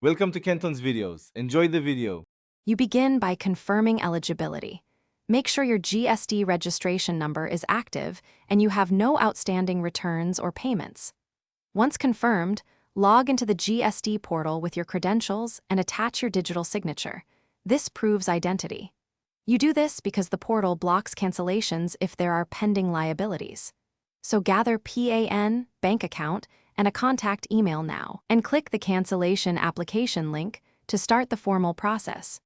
Welcome to Kenton's videos. Enjoy the video. You begin by confirming eligibility. Make sure your GST registration number is active and you have no outstanding returns or payments. Once confirmed, log into the GST portal with your credentials and attach your digital signature. This proves identity. You do this because the portal blocks cancellations if there are pending liabilities. So gather PAN, bank account, and a contact email now, and click the cancellation application link to start the formal process.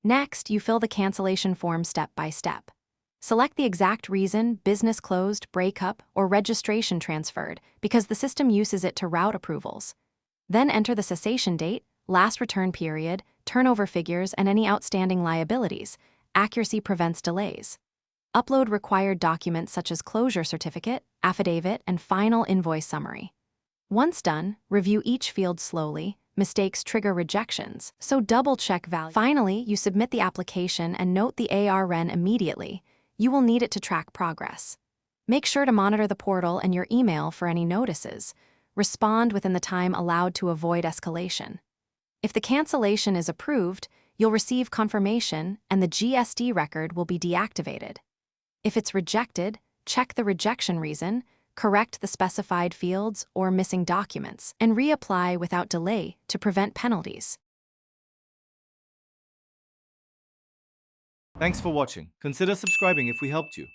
Next, you fill the cancellation form step by step. Select the exact reason, business closed, breakup, or registration transferred, because the system uses it to route approvals. Then enter the cessation date, last return period, turnover figures, and any outstanding liabilities. Accuracy prevents delays. Upload required documents such as closure certificate, affidavit, and final invoice summary. Once done, review each field slowly. Mistakes trigger rejections, so double-check value. Finally, you submit the application and note the ARN immediately. You will need it to track progress. Make sure to monitor the portal and your email for any notices. Respond within the time allowed to avoid escalation. If the cancellation is approved, you'll receive confirmation and the GST record will be deactivated. If it's rejected, check the rejection reason, correct the specified fields or missing documents, and reapply without delay to prevent penalties. Thanks for watching. Consider subscribing if we helped you.